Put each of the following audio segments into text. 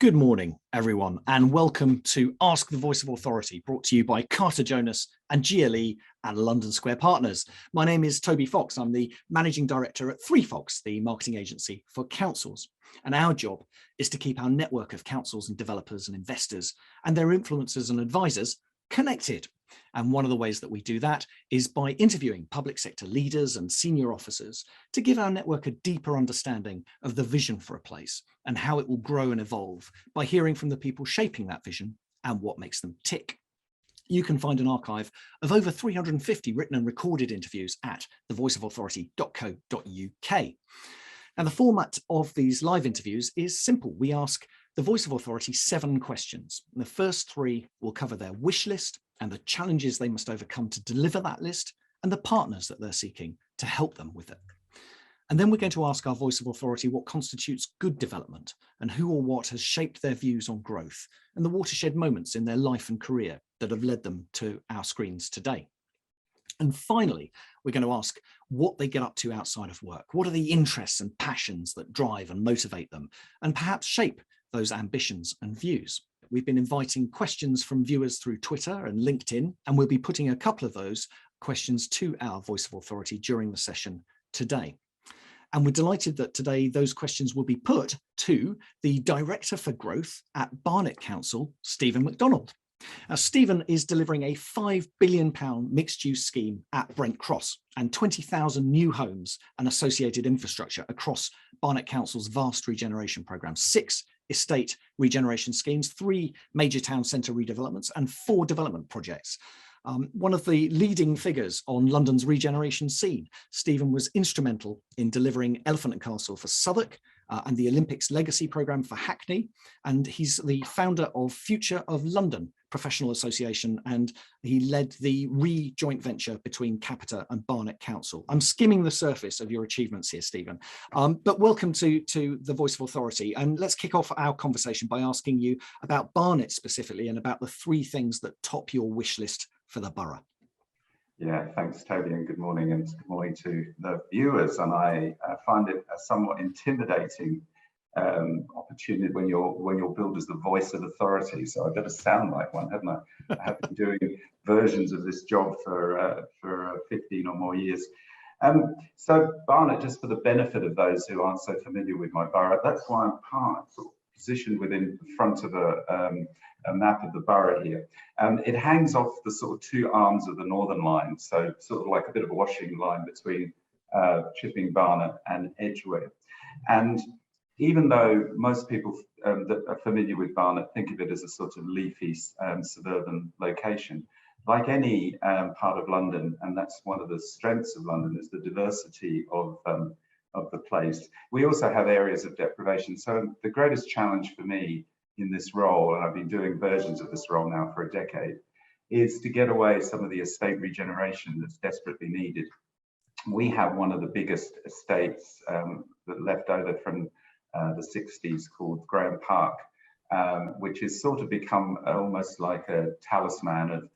Good morning, everyone, and welcome to Ask the Voice of Authority, brought to you by Carter Jonas and GLE and London Square Partners. My name is Toby Fox. I'm the Managing Director at 3Fox, the marketing agency for councils. And our job is to keep our network of councils and developers and investors and their influencers and advisors connected. And one of the ways that we do that is by interviewing public sector leaders and senior officers to give our network a deeper understanding of the vision for a place and how it will grow and evolve by hearing from the people shaping that vision and what makes them tick. You can find an archive of over 350 written and recorded interviews at thevoiceofauthority.co.uk. Now, the format of these live interviews is simple. We ask the Voice of Authority 7 questions. And the first 3 will cover their wish list and the challenges they must overcome to deliver that list and the partners that they're seeking to help them with it. And then we're going to ask our Voice of Authority what constitutes good development and who or what has shaped their views on growth and the watershed moments in their life and career that have led them to our screens today. And finally, we're going to ask what they get up to outside of work. What are the interests and passions that drive and motivate them and perhaps shape those ambitions and views? We've been inviting questions from viewers through Twitter and LinkedIn, and we'll be putting a couple of those questions to our Voice of Authority during the session today. And we're delighted that today those questions will be put to the Director for Growth at Barnet Council, Stephen McDonald. Now, Stephen is delivering a £5 billion mixed-use scheme at Brent Cross and 20,000 new homes and associated infrastructure across Barnet Council's vast regeneration programme, 6 estate regeneration schemes, 3 major town centre redevelopments and 4 development projects. One of the leading figures on London's regeneration scene, Stephen was instrumental in delivering Elephant and Castle for Southwark and the Olympics Legacy Programme for Hackney. And he's the founder of Future of London Professional Association, and he led the joint venture between Capita and Barnet Council. I'm skimming the surface of your achievements here, Stephen, but welcome to the Voice of Authority. And let's kick off our conversation by asking you about Barnet specifically and about the 3 things that top your wish list for the borough. Yeah, thanks, Toby, and good morning, and good morning to the viewers. And I find it a somewhat intimidating opportunity when you're billed as the voice of authority. So I better sound like one, haven't I? I have been doing versions of this job for 15 or more years. So Barnet, just for the benefit of those who aren't so familiar with my borough, that's why I'm positioned within the front of a map of the borough here. It hangs off the sort of 2 arms of the Northern Line, so sort of like a bit of a washing line between Chipping, Barnet and Edgware. And even though most people that are familiar with Barnet think of it as a sort of leafy suburban location, like any part of London, and that's one of the strengths of London, is the diversity of the place. We also have areas of deprivation. So the greatest challenge for me in this role, and I've been doing versions of this role now for a decade, is to get away some of the estate regeneration that's desperately needed. We have one of the biggest estates that left over from the 60s called Graham Park, which has sort of become almost like a talisman of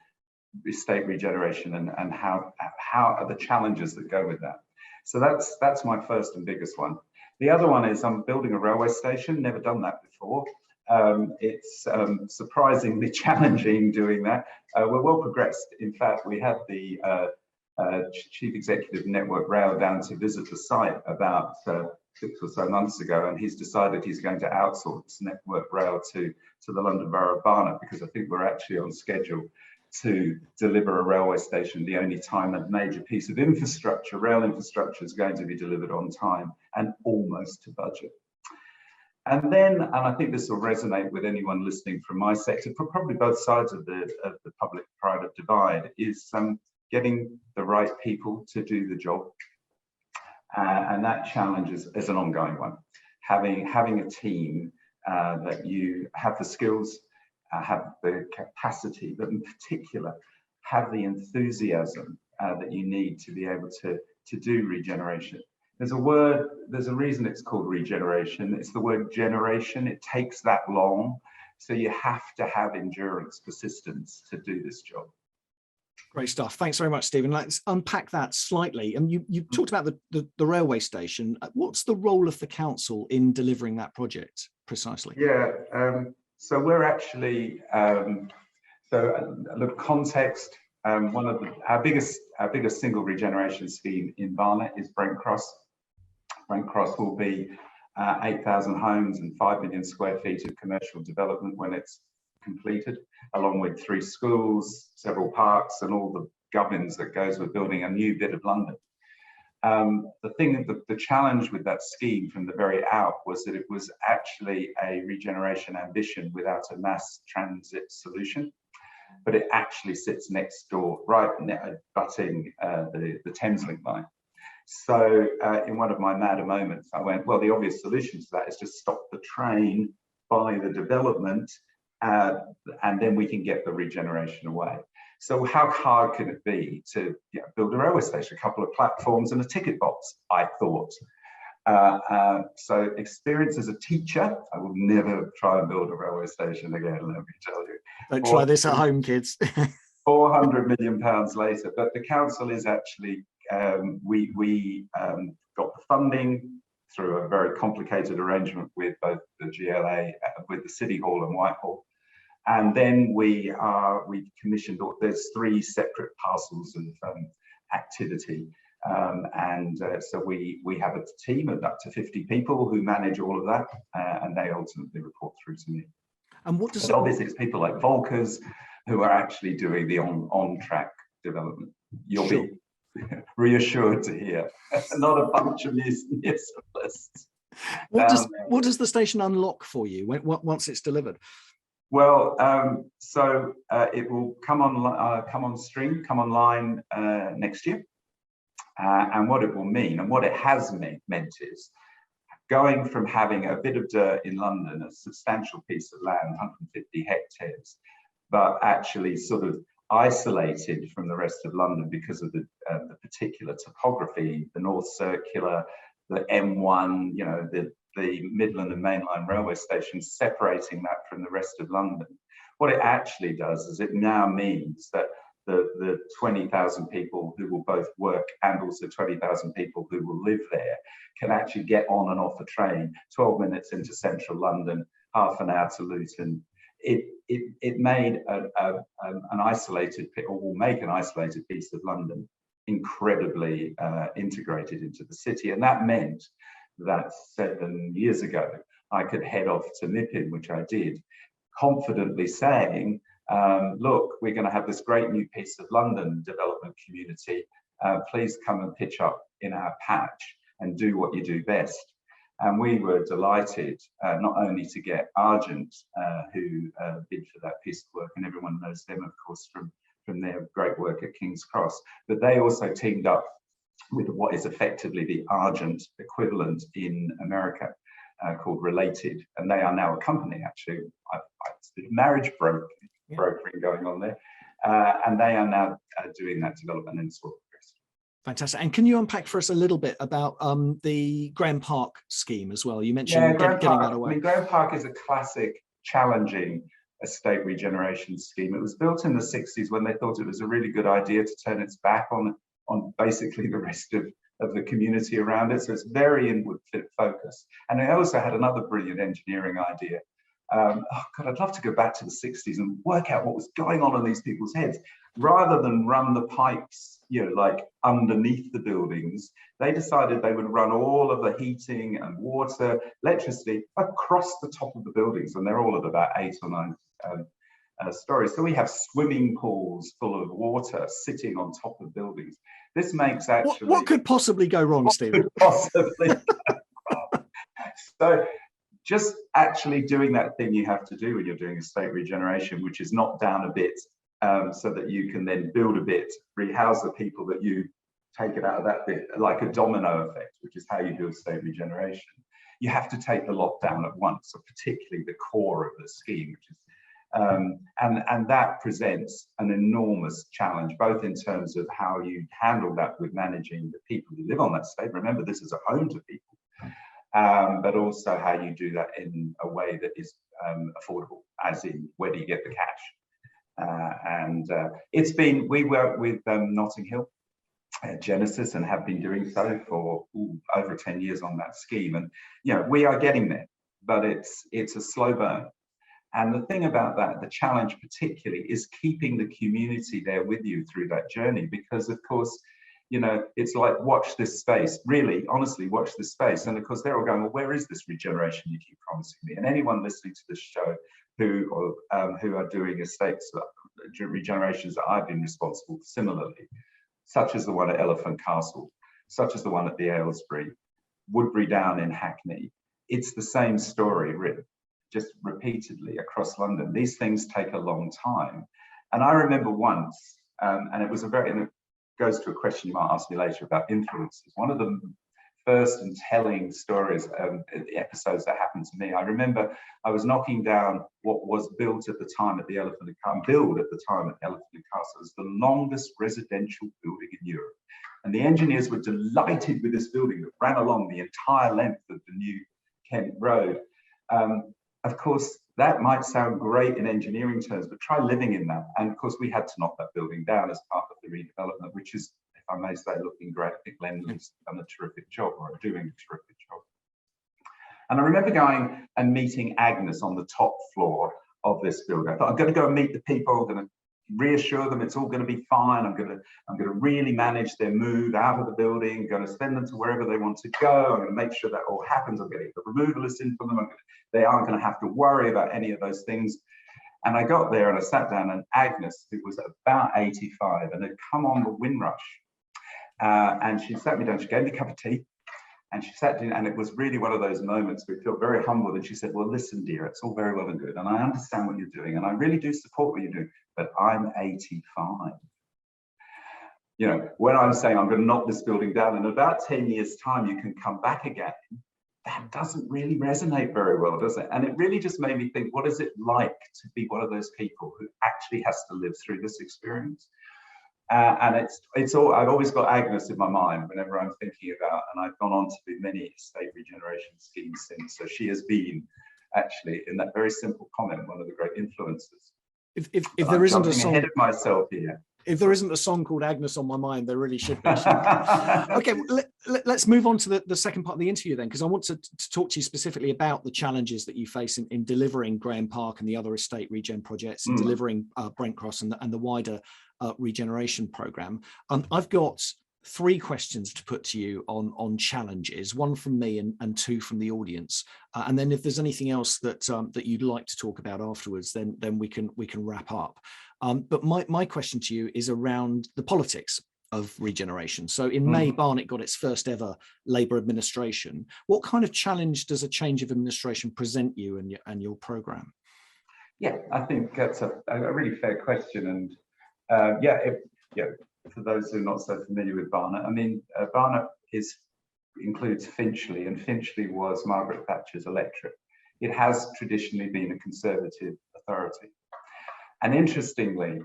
estate regeneration and how are the challenges that go with that. So that's my first and biggest one. The other one is I'm building a railway station, never done that before. It's surprisingly challenging doing that. We're well progressed. In fact, we had the Chief Executive Network Rail down to visit the site about 6 or so months ago, and he's decided he's going to outsource Network Rail to the London Borough of Barnet, because I think we're actually on schedule to deliver a railway station the only time a major piece of infrastructure, rail infrastructure, is going to be delivered on time and almost to budget. And then, and I think this will resonate with anyone listening from my sector, probably both sides of the public-private divide, is getting the right people to do the job. And that challenge is an ongoing one. Having a team that you have the skills, have the capacity, but in particular, have the enthusiasm that you need to be able to do regeneration. There's a reason it's called regeneration. It's the word generation. It takes that long. So you have to have endurance, persistence to do this job. Great stuff. Thanks very much, Stephen. Let's unpack that slightly. And you talked about the railway station. What's the role of the council in delivering that project? precisely? Yeah, so we're actually, look, context, one of our biggest single regeneration scheme in Barnet is Brent Cross. Brent Cross will be 8,000 homes and 5 million square feet of commercial development when it's completed, along with 3 schools, several parks, and all the gubbins that goes with building a new bit of London. The challenge with that scheme from the very out was that it was actually a regeneration ambition without a mass transit solution, but it actually sits next door, right butting the Thameslink line. So in one of my madder moments, I went, well, the obvious solution to that is just stop the train by the development, and then we can get the regeneration away. So how hard can it be to build a railway station, a couple of platforms and a ticket box, I thought. So experience as a teacher, I will never try and build a railway station again, let me tell you. Don't try this at home, kids. £400 million later, but the council is actually, we got the funding through a very complicated arrangement with both the GLA, with the City Hall and Whitehall. And then we commissioned, there's 3 separate parcels of activity. So we have a team of up to 50 people who manage all of that, and they ultimately report through to me. And what does obviously it's people like Volkers who are actually doing the on-track development. You'll Sure. be reassured to hear. Not a bunch of municipalists. What does the station unlock for you once it's delivered? Well, it will come online next year, and what it will mean and what it has meant is going from having a bit of dirt in London, a substantial piece of land, 150 hectares, but actually sort of isolated from the rest of London because of the particular topography, the North Circular, the M1, the Midland and Mainline railway stations, separating that from the rest of London. What it actually does is it now means that the 20,000 people who will both work and also 20,000 people who will live there can actually get on and off a train 12 minutes into central London, half an hour to Luton. It made an isolated, or will make an isolated piece of London incredibly integrated into the city. And that meant that 7 years ago, I could head off to Nipin, which I did, confidently saying, look, we're going to have this great new piece of London development community. Please come and pitch up in our patch and do what you do best. And we were delighted not only to get Argent, who bid for that piece of work, and everyone knows them, of course, from their great work at King's Cross, but they also teamed up with what is effectively the Argent equivalent in America, called Related, and they are now a company, actually. It's a marriage brokering going on there, and they are now doing that development in Southwark. Fantastic. And can you unpack for us a little bit about the Graham Park scheme as well? You mentioned getting that away. Graham Park is a classic, challenging estate regeneration scheme. It was built in the 60s when they thought it was a really good idea to turn its back on basically the rest of the community around it. So it's very inward focused. And they also had another brilliant engineering idea. Oh God, I'd love to go back to the 60s and work out what was going on in these people's heads. Rather than run the pipes, like underneath the buildings, they decided they would run all of the heating and water, electricity across the top of the buildings. And they're all of about 8 or 9 stories. So we have swimming pools full of water sitting on top of buildings. This makes actually... What could possibly go wrong, Stephen? Possibly go wrong. So just actually doing that thing you have to do when you're doing estate regeneration, which is knock down a bit so that you can then build a bit, rehouse the people that you take it out of that bit, like a domino effect, which is how you do estate regeneration. You have to take the lot down at once, so particularly the core of the scheme, which is and that presents an enormous challenge, both in terms of how you handle that with managing the people who live on that estate. Remember, this is a home to people, but also how you do that in a way that is affordable, as in where do you get the cash? We work with Notting Hill, Genesis, and have been doing so for over 10 years on that scheme. And we are getting there. but it's a slow burn. And the thing about that, the challenge particularly, is keeping the community there with you through that journey, because of course, you know, it's like, watch this space, really, honestly, watch this space. And of course, they're all going, well, where is this regeneration you keep promising me? And anyone listening to this show who are doing estates regenerations that I've been responsible for similarly, such as the one at Elephant Castle, such as the one at the Aylesbury, Woodbury Down in Hackney, it's the same story written just repeatedly across London. These things take a long time. And I remember once, and it was and it goes to a question you might ask me later about influences. One of the first and telling stories, episodes that happened to me, I remember I was knocking down what was built at the time at the Elephant and Castle. It was the longest residential building in Europe. And the engineers were delighted with this building that ran along the entire length of the new Kent Road. Of course, that might sound great in engineering terms, but try living in that. And of course, we had to knock that building down as part of the redevelopment, which is, if I may say, looking great. I think Lendlease done a terrific job, or are doing a terrific job. And I remember going and meeting Agnes on the top floor of this building. I thought, I'm going to go and meet the people. I'm going to reassure them it's all going to be fine. I'm going to really manage their move out of the building. I'm going to send them to wherever they want to go. I'm going to make sure that all happens. I'm going to get the removalists in for them. They aren't going to have to worry about any of those things. And I got there and I sat down, and Agnes, who was about 85 and had come on the Windrush, and she sat me down. She gave me a cup of tea, and she sat down, and it was really one of those moments where we felt very humbled. And she said, well, listen, dear, it's all very well and good, and I understand what you're doing, and I really do support what you're doing, but I'm 85. You know, when I'm saying I'm going to knock this building down, in about 10 years' time, you can come back again, that doesn't really resonate very well, does it? And it really just made me think, what is it like to be one of those people who actually has to live through this experience? And it's all, I've always got Agnes in my mind whenever I'm thinking about, and I've gone on to do many estate regeneration schemes since. So she has been, actually, in that very simple comment, one of the great influences. If there isn't a song, ahead of myself here. If there isn't a song called Agnes on my mind, there really should be. Okay, let's move on to the second part of the interview then, because I want to talk to you specifically about the challenges that you face in delivering Graham Park and the other estate regen projects, and delivering Brent Cross and the wider regeneration programme. I've got 3 questions to put to you on challenges, one from me and 2 from the audience, and then if there's anything else that you'd like to talk about afterwards, then we can wrap up. But my question to you is around the politics of regeneration. So in May, Barnet got its first ever Labour administration. What kind of challenge does a change of administration present you and your programme? Yeah, I think that's a really fair question. And for those who are not so familiar with Barnet, I mean, Barnet includes Finchley, and Finchley was Margaret Thatcher's electorate. It has traditionally been a Conservative authority. And interestingly,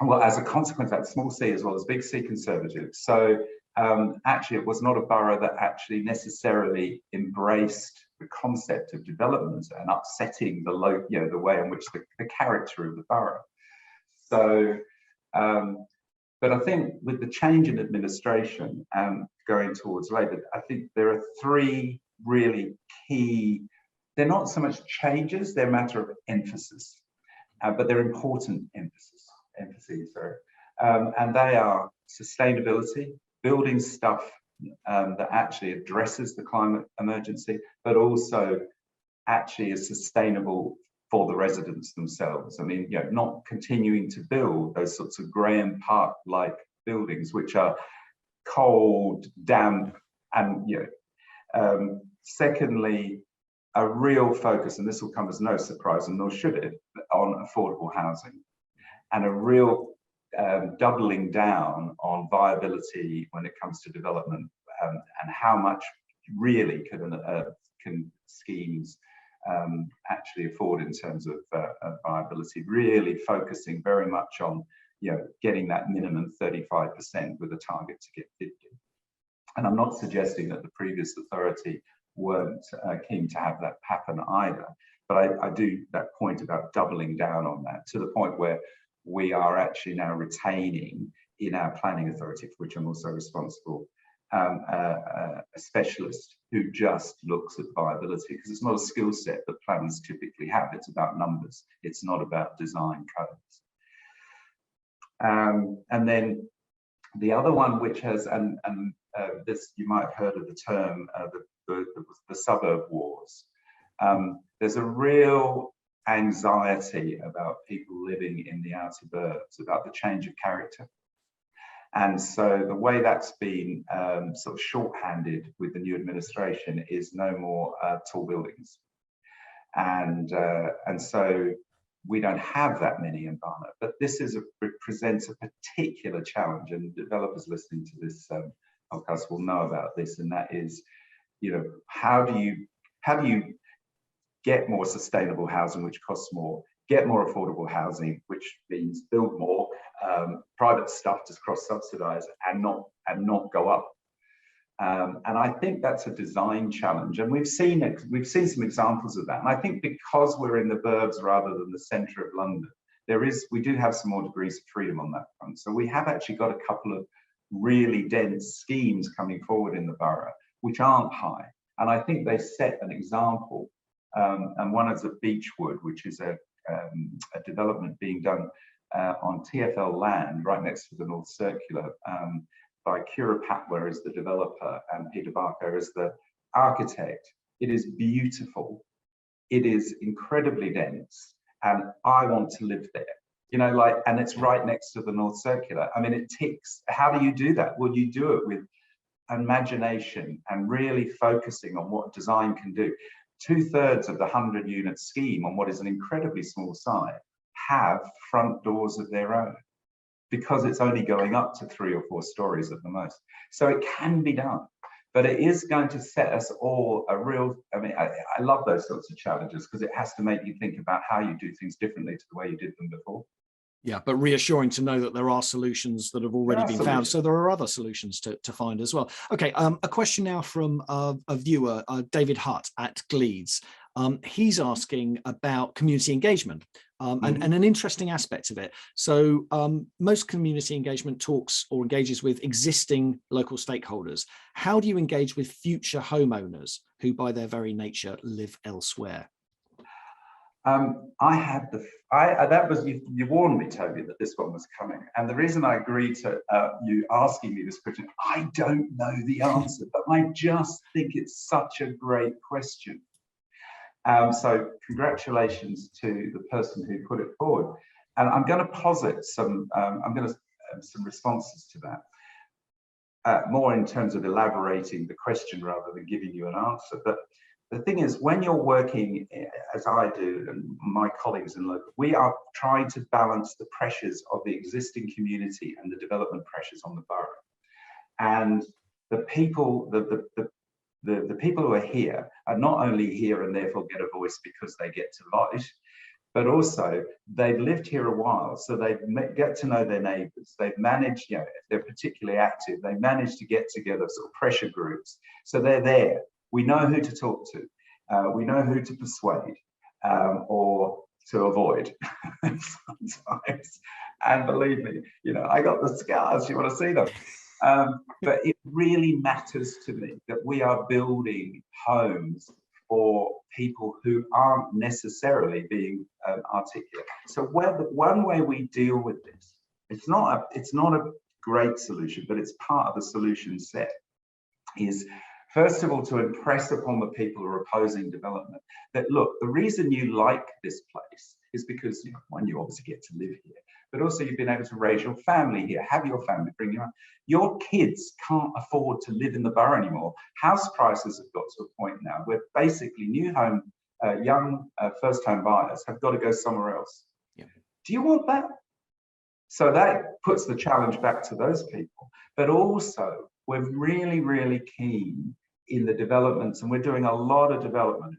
well, as a consequence, that's small c as well as big C Conservative. So actually, it was not a borough that actually necessarily embraced the concept of development and upsetting the way in which the character of the borough. So, but I think with the change in administration going towards Labour, I think there are 3 really key. They're not so much changes; they're a matter of emphasis. But they're important emphases, and they are sustainability, building stuff that actually addresses the climate emergency, but also actually is sustainable for the residents themselves. I mean, not continuing to build those sorts of Graham Park-like buildings, which are cold, damp, and secondly, a real focus, and this will come as no surprise, and nor should it, on affordable housing, and a real doubling down on viability when it comes to development, and how much really can schemes actually afford in terms of viability, really focusing very much on getting that minimum 35% with a target to get 50. And I'm not suggesting that the previous authority weren't keen to have that happen either. But I do that point about doubling down on that, to the point where we are actually now retaining in our planning authority, for which I'm also responsible, a specialist who just looks at viability, because it's not a skill set that planners typically have. It's about numbers. It's not about design codes. And then the other one, which has, this, you might have heard of the term, the Suburb Wars. There's a real anxiety about people living in the outer burbs, about the change of character. And so the way that's been sort of shorthanded with the new administration is no more tall buildings. And so we don't have that many in Barnet, but this presents a particular challenge, and developers listening to this podcast will know about this, and that is, you know, how do you get more sustainable housing, which costs more, get more affordable housing, which means build more private stuff to cross-subsidise and not go up. And I think that's a design challenge, and we've seen some examples of that. And I think because we're in the burbs rather than the centre of London, we do have some more degrees of freedom on that front. So we have actually got a couple of really dense schemes coming forward in the borough, which aren't high. And I think they set an example. And one is at Beechwood, which is a development being done on TfL land right next to the North Circular, by Kira Patler as the developer and Peter Barker as the architect. It is beautiful. It is incredibly dense, and I want to live there. You know, like, and it's right next to the North Circular. I mean, it ticks. How do you do that? Well, you do it with imagination and really focusing on what design can do. 2/3 of the 100-unit scheme on what is an incredibly small site have front doors of their own, because it's only going up to 3 or 4 stories at the most. So it can be done, but it is going to set us all a real, I mean, I love those sorts of challenges, because it has to make you think about how you do things differently to the way you did them before. Yeah, but reassuring to know that there are solutions that have already been found. So there are other solutions to find as well. Okay, a question now from a viewer, David Hutt at Gleeds. He's asking about community engagement and an interesting aspect of it. So most community engagement talks or engages with existing local stakeholders. How do you engage with future homeowners who by their very nature live elsewhere? You warned me, Toby, that this one was coming. And the reason I agreed to you asking me this question, I don't know the answer, but I just think it's such a great question. So congratulations to the person who put it forward. And I'm going to posit some responses to that, more in terms of elaborating the question rather than giving you an answer. But the thing is, when you're working, as I do, and my colleagues in local, we are trying to balance the pressures of the existing community and the development pressures on the borough. And the people, the people who are here are not only here and therefore get a voice because they get to vote, but also they've lived here a while, so they get to know their neighbours. They've managed, you know, if they're particularly active, they manage to get together sort of pressure groups. So they're there. We know who to talk to. We know who to persuade or to avoid sometimes. And believe me, you know, I got the scars. You want to see them? But it really matters to me that we are building homes for people who aren't necessarily being articulate. So one way we deal with this, it's not a great solution, but it's part of the solution set, is first of all to impress upon the people who are opposing development that, look, the reason you like this place is because, you know, one, you obviously get to live here, but also you've been able to raise your family here, have your family, bring you up. Your kids can't afford to live in the borough anymore. House prices have got to a point now where basically young first home buyers have got to go somewhere else. Yeah. Do you want that? So that puts the challenge back to those people. But also, we're really, really keen in the developments, and we're doing a lot of development,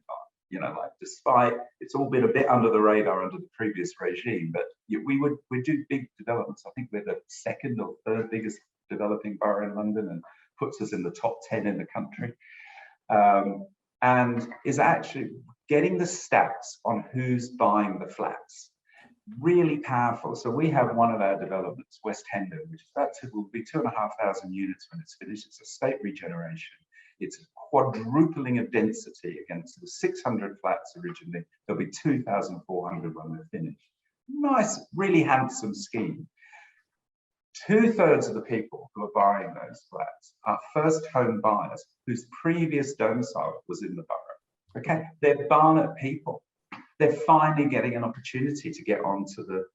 you know, like, despite it's all been a bit under the radar under the previous regime, but we do big developments. I think we're the 2nd or 3rd biggest developing borough in London, and puts us in the top 10 in the country, and is actually getting the stats on who's buying the flats. really powerful. So we have one of our developments, West Hendon, which is will be 2,500 units when it's finished. It's a state regeneration. It's a quadrupling of density against the 600 flats originally. There'll be 2,400 when we're finished. Nice, really handsome scheme. 2/3 of the people who are buying those flats are first home buyers whose previous domicile was in the borough. Okay, they're Barnet people. They're finally getting an opportunity to get onto the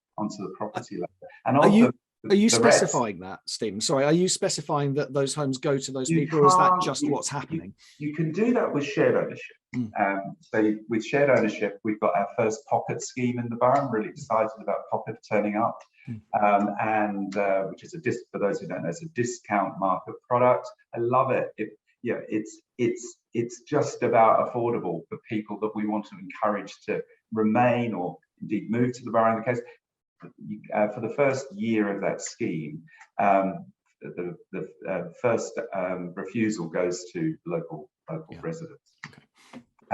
property ladder. And are you specifying that, Stephen? Sorry, are you specifying that those homes go to those people, or is that just what's happening? You can do that with shared ownership. So with shared ownership, we've got our first pocket scheme in the borough. I'm really excited about pocket turning up, which is for those who don't know, it's a discount market product. I love it. It's just about affordable for people that we want to encourage to remain or indeed move to the borough. In the case, for the first year of that scheme, the first refusal goes to local residents. Okay.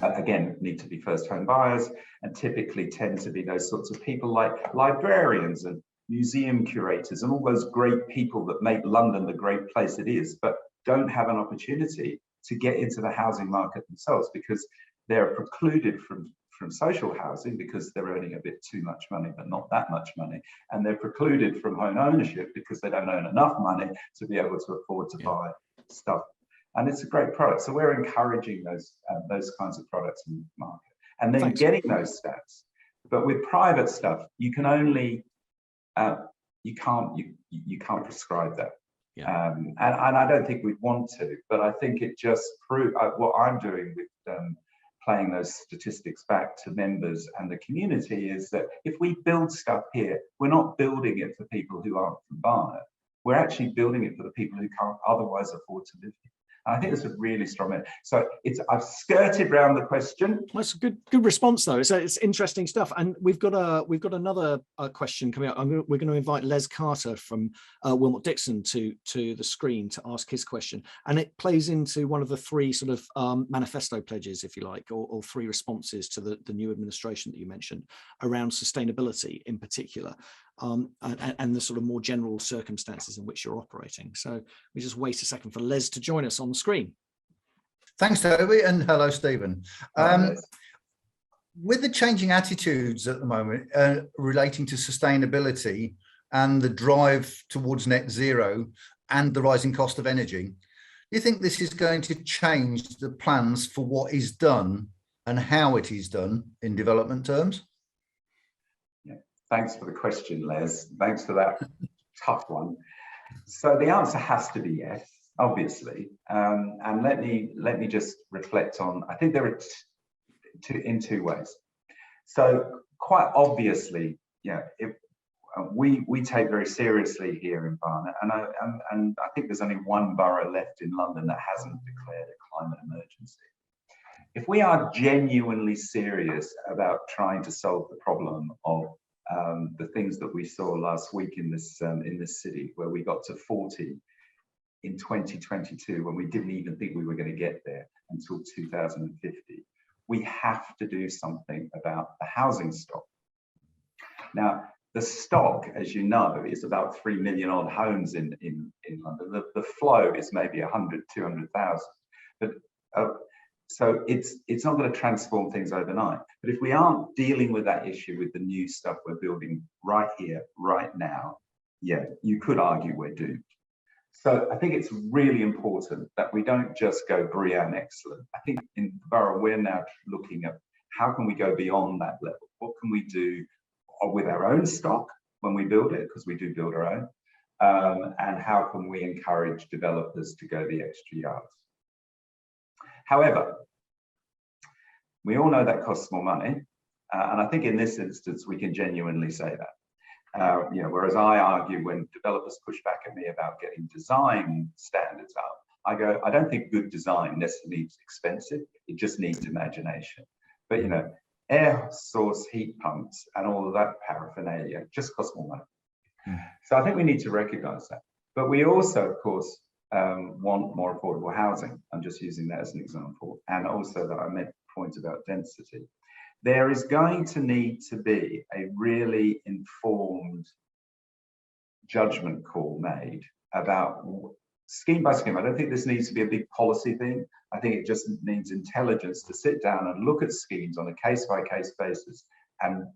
Again, need to be first home buyers, and typically tend to be those sorts of people like librarians and museum curators and all those great people that make London the great place it is, but don't have an opportunity to get into the housing market themselves because they're precluded from social housing because they're earning a bit too much money, but not that much money. And they're precluded from home ownership because they don't earn enough money to be able to afford to buy stuff. And it's a great product. So we're encouraging those kinds of products in the market and then getting those stats. But with private stuff, you can only, you can't prescribe that. Yeah. And I don't think we'd want to, but I think it just proves what I'm doing with playing those statistics back to members and the community is that if we build stuff here, we're not building it for people who aren't from Barnet. We're actually building it for the people who can't otherwise afford to live here. And I think that's a really strong. So I've skirted around the question. That's a good response though. It's interesting stuff. And we've got another question coming up. We're going to invite Les Carter from Wilmot Dixon to the screen to ask his question, and it plays into one of the three sort of manifesto pledges, if you like, or three responses to the new administration that you mentioned around sustainability in particular. And the sort of more general circumstances in which you're operating. So we just wait a second for Les to join us on the screen. Thanks, Toby, and hello, Stephen. With the changing attitudes at the moment relating to sustainability and the drive towards net zero and the rising cost of energy, do you think this is going to change the plans for what is done and how it is done in development terms? Thanks for the question, Les. Thanks for that tough one. So the answer has to be yes, obviously. And let me just reflect on. I think there are in two ways. So quite obviously, we take very seriously here in Barnet, and I think there's only one borough left in London that hasn't declared a climate emergency. If we are genuinely serious about trying to solve the problem of the things that we saw last week in this city, where we got to 40 in 2022, when we didn't even think we were going to get there until 2050, we have to do something about the housing stock. Now, the stock, as you know, is about 3 million odd homes in London. The flow is maybe 100, 200,000. But so it's not going to transform things overnight. But if we aren't dealing with that issue with the new stuff we're building right here, right now, you could argue we're doomed. So I think it's really important that we don't just go BREEAM excellent. I think in the borough, we're now looking at how can we go beyond that level? What can we do with our own stock when we build it, because we do build our own, and how can we encourage developers to go the extra yards? However, we all know that costs more money, and I think in this instance we can genuinely say that. Whereas I argue when developers push back at me about getting design standards up, I go, I don't think good design necessarily needs expensive; it just needs imagination. But air source heat pumps and all of that paraphernalia just costs more money. So I think we need to recognise that. But we also, of course, want more affordable housing. I'm just using that as an example, and also that I made a point about density. there is going to need to be a really informed judgment call made about scheme by scheme. I don't think this needs to be a big policy thing. I think it just needs intelligence to sit down and look at schemes on a case-by-case basis and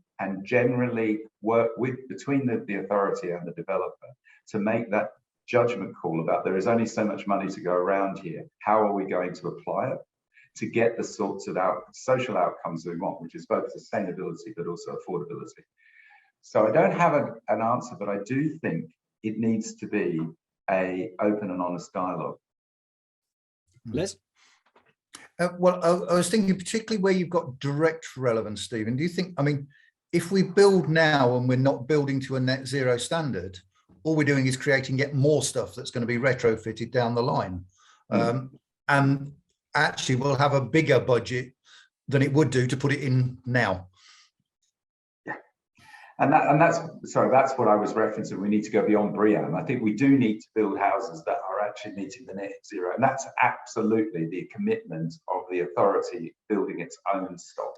generally work between the authority and the developer to make that judgment call about there is only so much money to go around here. How are we going to apply it to get the sorts of social outcomes we want, which is both sustainability but also affordability. So I don't have an answer, but I do think it needs to be a open and honest dialogue. Les? Well, I was thinking particularly where you've got direct relevance, Stephen. Do you think, I mean, if we build now and we're not building to a net zero standard, all we're doing is creating yet more stuff that's going to be retrofitted down the line. And actually we'll have a bigger budget than it would do to put it in now. Yeah, and that's what I was referencing. We need to go beyond BREEAM. I think we do need to build houses that are actually meeting the net zero, and that's absolutely the commitment of the authority building its own stock.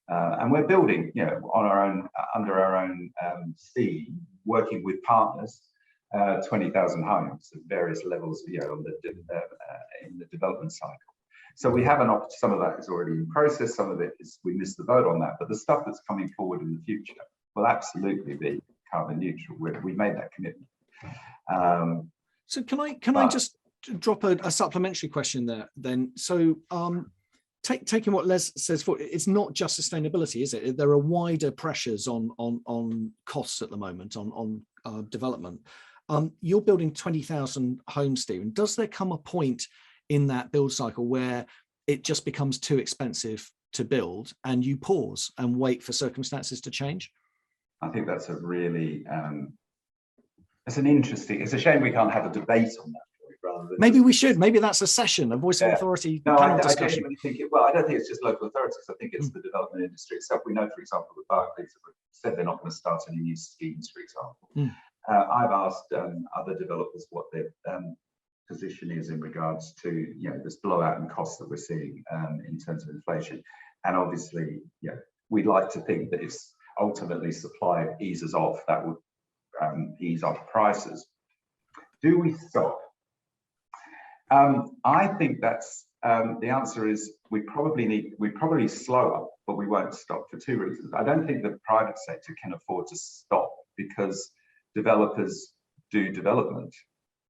And we're building, you know, on our own, under our own theme, working with partners, 20,000 homes at various levels, you know, in the development cycle. So we have some of that is already in process. Some of it is we missed the boat on that, but the stuff that's coming forward in the future will absolutely be carbon neutral. We made that commitment. So can I just drop a supplementary question there then? So taking what Les says for, it's not just sustainability, is it? There are wider pressures on costs at the moment on development. You're building 20,000 homes, Stephen. Does there come a point in that build cycle where it just becomes too expensive to build and you pause and wait for circumstances to change? I think that's a really, it's a shame we can't have a debate on that. Maybe we should. Maybe that's a session, a voice of authority panel discussion. I don't think it's just local authorities. I think it's the development industry itself. We know, for example, that Barclays have said they're not going to start any new schemes, for example. I've asked other developers what their position is in regards to, you know, this blowout in costs that we're seeing in terms of inflation. And obviously, yeah, we'd like to think that if ultimately supply eases off, that would ease off prices. Do we stop? I think that's the answer is we probably slow up, but we won't stop for two reasons. I don't think the private sector can afford to stop because developers do development.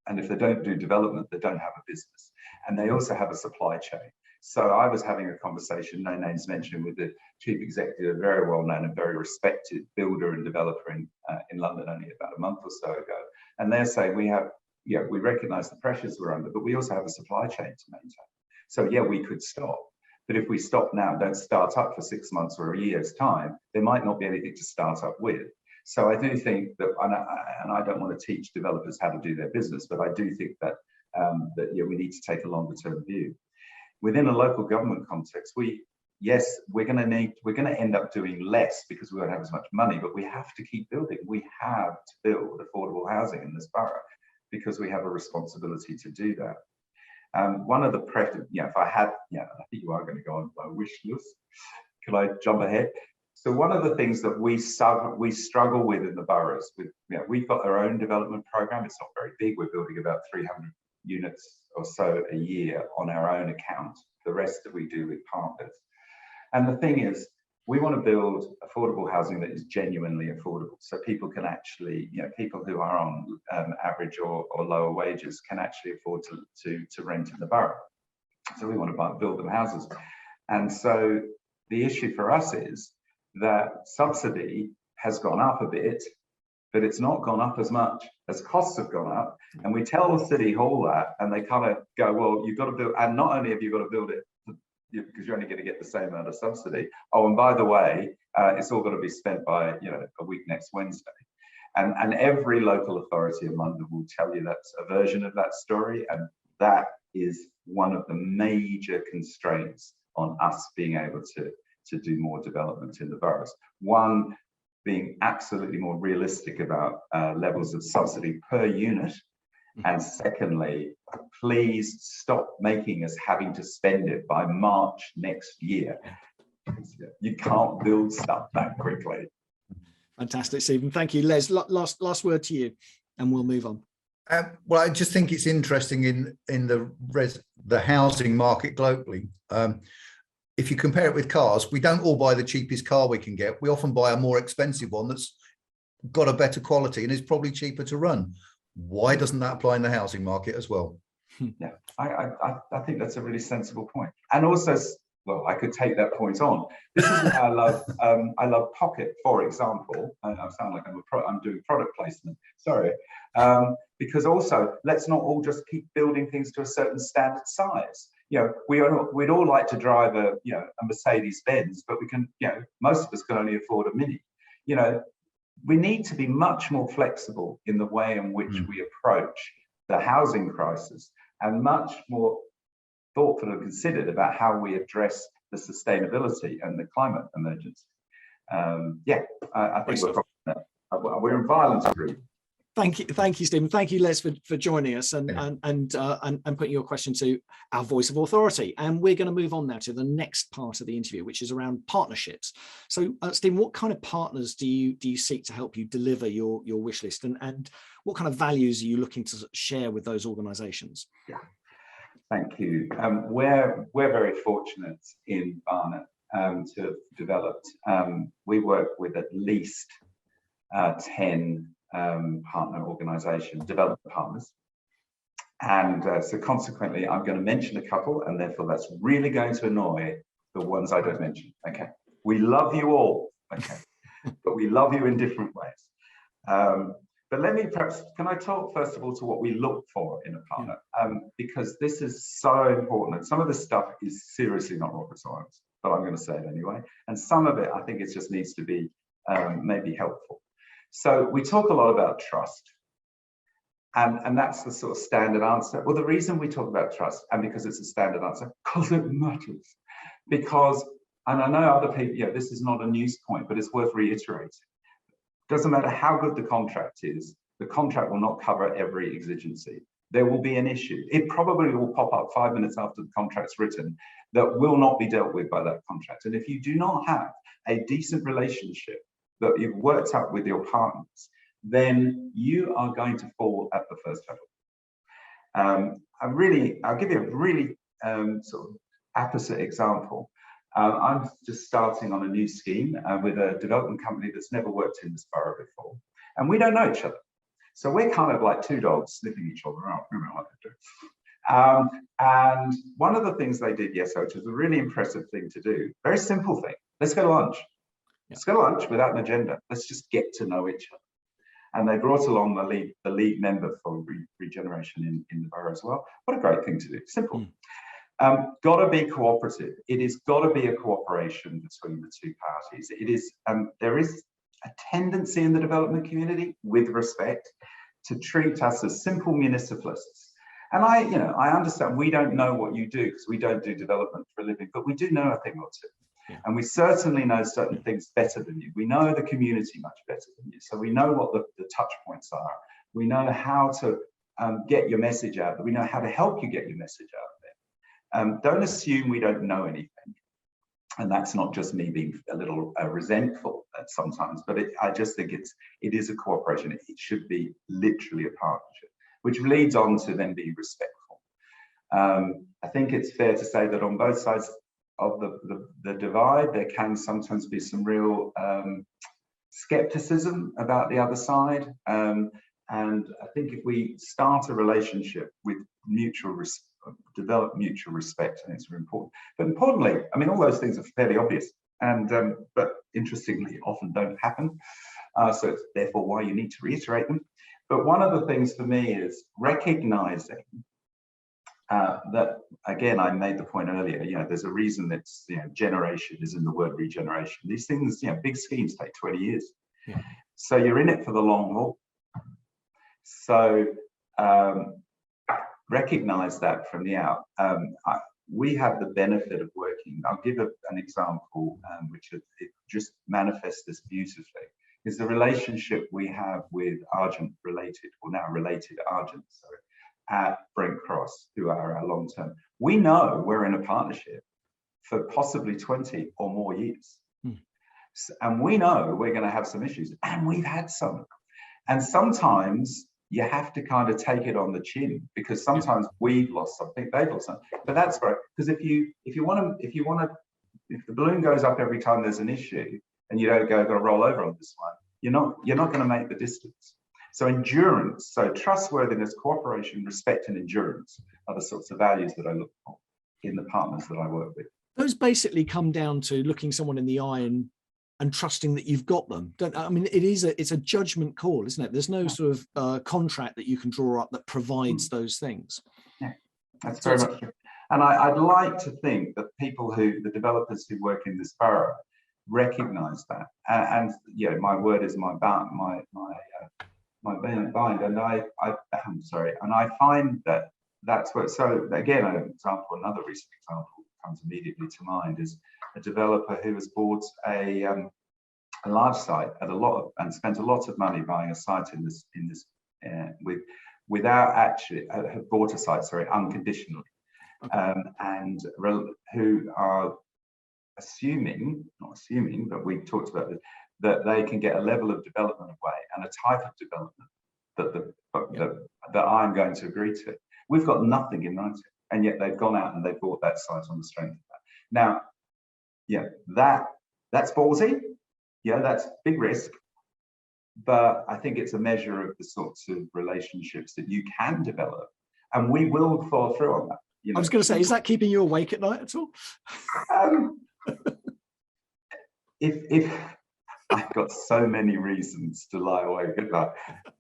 And if they don't do development, they don't have a business. And they also have a supply chain. So I was having a conversation, no names mentioned, with the chief executive, a very well-known and very respected builder and developer in London only about a month or so ago. And they're saying we recognise the pressures we're under, but we also have a supply chain to maintain. So yeah, we could stop. But if we stop now, don't start up for 6 months or a year's time, there might not be anything to start up with. So I do think that, and I don't want to teach developers how to do their business, but I do think that we need to take a longer term view. Within a local government context, we're going to end up doing less because we won't have as much money, but we have to keep building. We have to build affordable housing in this borough because we have a responsibility to do that. One of the if I had, I think you are going to go on my wish list. Can I jump ahead? So one of the things that we struggle with in the boroughs, we've got our own development program. It's not very big. We're building about 300 units or so a year on our own account. The rest that we do with partners. And the thing is, we want to build affordable housing that is genuinely affordable. So people can actually, people who are on average or lower wages can actually afford to rent in the borough. So we want to build them houses. And so the issue for us is that subsidy has gone up a bit, but it's not gone up as much as costs have gone up. And we tell the City Hall that, and they kind of go, well, you've got to build, and not only have you got to build it because you're only going to get the same amount of subsidy. Oh, and by the way, it's all got to be spent by a week next Wednesday. And every local authority in London will tell you that's a version of that story, and that is one of the major constraints on us being able to do more development in the boroughs. One, being absolutely more realistic about levels of subsidy per unit. And secondly, please stop making us having to spend it by March next year. You can't build stuff that quickly. Fantastic, Stephen. Thank you. Les, last word to you, and we'll move on. Well, I just think it's interesting in the housing market globally. If you compare it with cars, we don't all buy the cheapest car we can get. We often buy a more expensive one that's got a better quality and is probably cheaper to run. Why doesn't that apply in the housing market as well? Yeah, I think that's a really sensible point. And also, well, I could take that point on. This is why I love Pocket, for example. I sound like I'm doing product placement. Sorry, because also let's not all just keep building things to a certain standard size. You know, we'd all like to drive a Mercedes Benz, but we can, most of us can only afford a Mini. You know, we need to be much more flexible in the way in which we approach the housing crisis, and much more thoughtful and considered about how we address the sustainability and the climate emergency. I think we're in violence agreement. Thank you, Stephen. Thank you, Les, for joining us and putting your question to our voice of authority. And we're going to move on now to the next part of the interview, which is around partnerships. So, Stephen, what kind of partners do you seek to help you deliver your wish list, and what kind of values are you looking to share with those organisations? Yeah, thank you. We're very fortunate in Barnet to have developed. We work with at least 10 partner organisations, development partners, and so consequently I'm going to mention a couple, and therefore that's really going to annoy the ones I don't mention. Okay, we love you all, okay, but we love you in different ways. But let me can I talk first of all to what we look for in a partner, because this is so important, and some of this stuff is seriously not rocket science, but I'm going to say it anyway, and some of it I think it just needs to be maybe helpful. So we talk a lot about trust, and that's the sort of standard answer. Well, the reason we talk about trust, and because it's a standard answer, because it matters. Because, and I know other people, this is not a news point, but it's worth reiterating. Doesn't matter how good the contract is, the contract will not cover every exigency. There will be an issue. It probably will pop up 5 minutes after the contract's written that will not be dealt with by that contract. And if you do not have a decent relationship that you've worked out with your partners, then you are going to fall at the first level. I'll give you a really sort of opposite example. I'm just starting on a new scheme with a development company that's never worked in this borough before, and we don't know each other. So we're kind of like two dogs sniffing each other out. And one of the things they did yesterday, which was a really impressive thing to do, very simple thing, let's go to lunch. Let's go to lunch without an agenda. Let's just get to know each other. And they brought along the lead member for regeneration in the borough as well. What a great thing to do. Simple. Got to be cooperative. It is got to be a cooperation between the two parties. It is. There is a tendency in the development community, with respect, to treat us as simple municipalists. And I understand we don't know what you do because we don't do development for a living, but we do know a thing or two. Yeah. And we certainly know certain things better than you. We know the community much better than you. So we know what the touch points are. We know how to get your message out. We know how to help you get your message out there. Don't assume we don't know anything. And that's not just me being a little resentful sometimes, but I just think it is a cooperation. It should be literally a partnership, which leads on to then be respectful. I think it's fair to say that on both sides of the divide, there can sometimes be some real skepticism about the other side. And I think if we start a relationship with develop mutual respect, and it's really important. But importantly, I mean, all those things are fairly obvious, and but interestingly, often don't happen. So it's therefore why you need to reiterate them. But one of the things for me is recognizing that, again, I made the point earlier, there's a reason that generation is in the word regeneration. These things, big schemes take 20 years. Yeah. So you're in it for the long haul. So recognize that from the out. We have the benefit of working. I'll give an example, which it just manifests this beautifully, is the relationship we have with related Argents, at Brent Cross, who are our long-term. We know we're in a partnership for possibly 20 or more years. Mm. And we know we're going to have some issues, and we've had some. And sometimes you have to kind of take it on the chin, because sometimes we've lost something, they've lost something. But that's great, because if the balloon goes up every time there's an issue, and you don't got to roll over on this one, you're not going to make the distance. So endurance, so trustworthiness, cooperation, respect, and endurance are the sorts of values that I look for in the partners that I work with. Those basically come down to looking someone in the eye and trusting that you've got them. It's a judgment call, isn't it? There's no sort of contract that you can draw up that provides those things. Yeah, that's very much true. And I'd like to think that the developers who work in this borough recognise that. And my word is my bond, and I'm sorry. And I find that that's what. So again, another recent example comes immediately to mind is a developer who has bought a large site and spent a lot of money buying a site without actually have bought a site, unconditionally, and who are not assuming, but we talked about this, that they can get a level of development away and a type of development that I'm going to agree to. We've got nothing in writing, and yet they've gone out and they've bought that site on the strength of that. Now, that's ballsy. Yeah, that's big risk. But I think it's a measure of the sorts of relationships that you can develop, and we will follow through on that. I was going to say, is that keeping you awake at night at all? If I've got so many reasons to lie awake at night,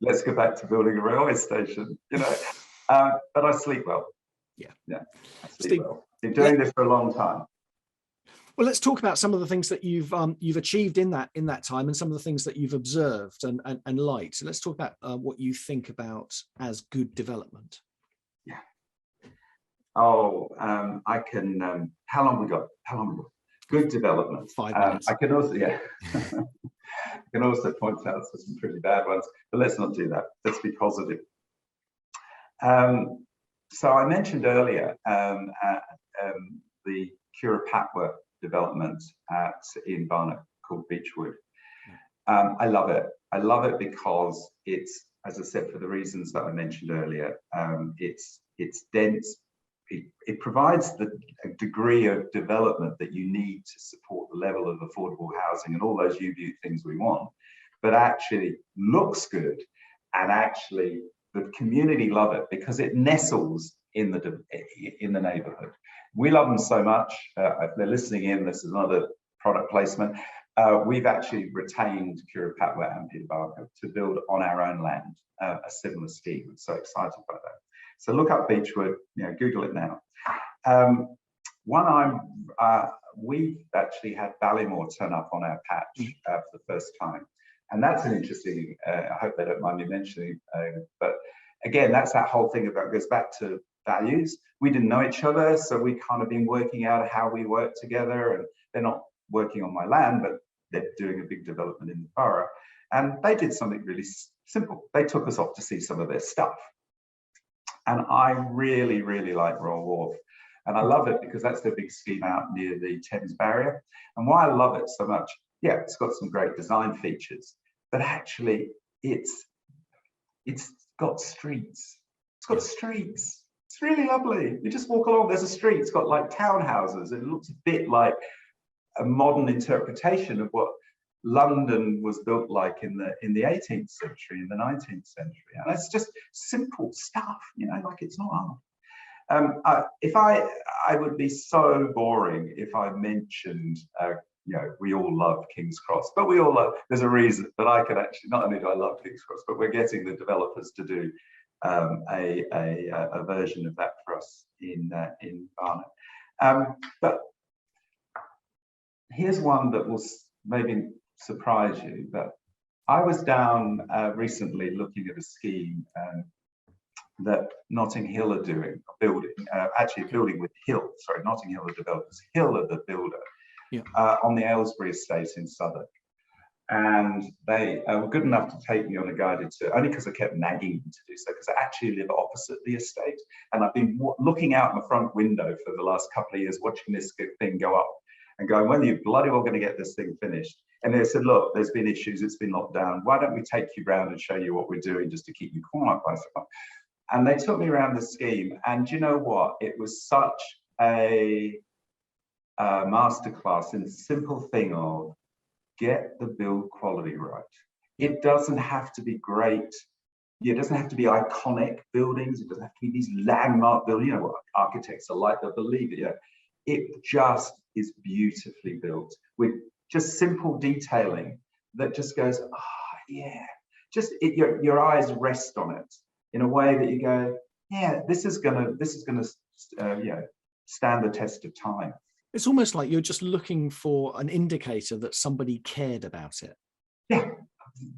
let's go back to building a railway station, but I sleep well. Yeah, I sleep well. Been doing this for a long time. Well, let's talk about some of the things that you've achieved in that time, and some of the things that you've observed and liked. So let's talk about what you think about as good development. Yeah. Oh, I can. How long we got? Good development. 5 minutes. I can also, I can also point out some pretty bad ones, but let's not do that. Let's be positive. So I mentioned earlier the Cura Patworth development in Barnet called Beechwood. I love it. I love it because it's, as I said, for the reasons that I mentioned earlier, it's dense. It provides a degree of development that you need to support the level of affordable housing and all those UBU things we want, but actually looks good, and actually the community love it because it nestles in the neighbourhood. We love them so much. If they're listening in, this is another product placement. We've actually retained Cura Patworth and Peter Barker to build on our own land a similar scheme. I'm so excited by that. So look up Beechwood, Google it now. We've actually had Ballymore turn up on our patch for the first time. And that's an interesting, I hope they don't mind me mentioning, but again, that's that whole thing about, goes back to values. We didn't know each other, so we kind of been working out how we work together, and they're not working on my land, but they're doing a big development in the borough. And they did something really simple. They took us off to see some of their stuff. And I really, really like Royal Wharf. And I love it because that's their big scheme out near the Thames Barrier. And why I love it so much, it's got some great design features, but actually it's got streets. It's got streets. It's really lovely. You just walk along, there's a street. It's got like townhouses. It looks a bit like a modern interpretation of what London was built like in the 18th century, in the 19th century. And it's just simple stuff, like it's not hard. I would be so boring if I mentioned, we all love King's Cross, but we all love, there's a reason that I could actually, not only do I love King's Cross, but we're getting the developers to do a version of that for us in Barnet. But here's one that will maybe surprise you, but I was down recently looking at a scheme that Notting Hill are building with Hill, Notting Hill are developers, Hill are the builder, on the Aylesbury estate in Southwark. And they were good enough to take me on a guided tour, only because I kept nagging them to do so, because I actually live opposite the estate. And I've been looking out my front window for the last couple of years, watching this thing go up and going, when are you bloody well going to get this thing finished? And they said, look, there's been issues, it's been locked down. Why don't we take you round and show you what we're doing just to keep you quiet? And they took me around the scheme. And you know what? It was such a masterclass in the simple thing of, get the build quality right. It doesn't have to be great. It doesn't have to be iconic buildings. It doesn't have to be these landmark buildings. You know what architects are like, they believe it. You know, it just is beautifully built with just simple detailing that just goes, oh yeah. Just your eyes rest on it in a way that you go, yeah, this is gonna stand the test of time. It's almost like you're just looking for an indicator that somebody cared about it. Yeah,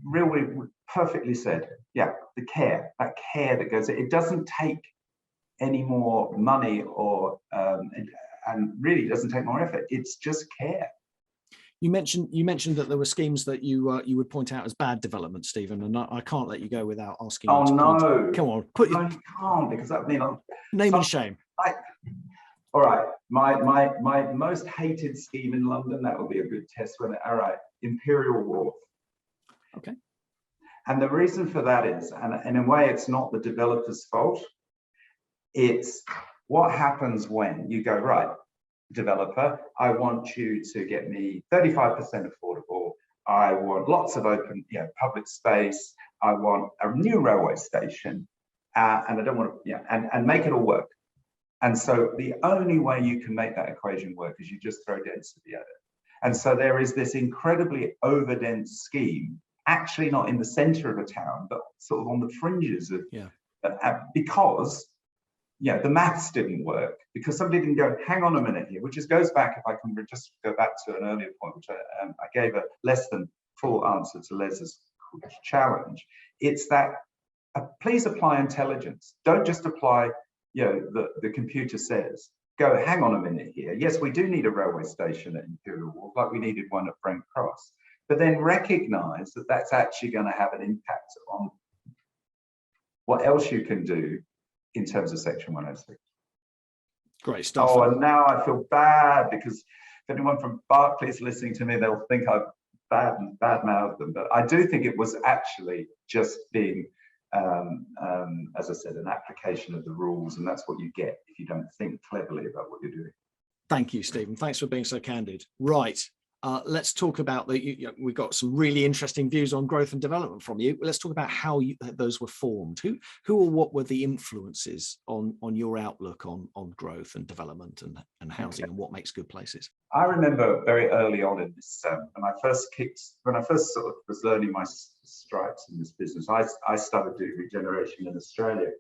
really perfectly said. Yeah, that care that goes, it doesn't take any more money or, and really doesn't take more effort. It's just care. You mentioned that there were schemes that you would point out as bad development, Stephen, and I can't let you go without asking. Oh no! Come on, you can't, because that means name and shame. All right, my most hated scheme in London, that will be a good test when all right, Imperial Wharf. Okay. And the reason for that is, and in a way it's not the developer's fault, it's what happens when you go, right, developer, I want you to get me 35% affordable, I want lots of open, public space, I want a new railway station, and I don't want to, and make it all work. And so the only way you can make that equation work is you just throw density at it. And so there is this incredibly overdense scheme, actually not in the center of a town, but sort of on the fringes of, because the maths didn't work, because somebody didn't go, hang on a minute here, which just goes back, if I can just go back to an earlier point, which I gave a less than full answer to Les's challenge. It's that, please apply intelligence. Don't just apply, the computer says, go, hang on a minute here. Yes, we do need a railway station at Imperial Wharf, like we needed one at Brent Cross, but then recognize that that's actually going to have an impact on what else you can do in terms of Section 106. Great stuff. Oh, and now I feel bad, because if anyone from Barclays listening to me, they'll think I've bad-mouthed them, but I do think it was actually just being, as I said, an application of the rules, and that's what you get if you don't think cleverly about what you're doing. Thank you, Stephen. Thanks for being so candid. Right. Let's talk about we've got some really interesting views on growth and development from you. Let's talk about how those were formed. Who or what were the influences on your outlook on growth and development and housing, and what makes good places? I remember very early on in this, when I first sort of was learning my stripes in this business, I started doing regeneration in Australia.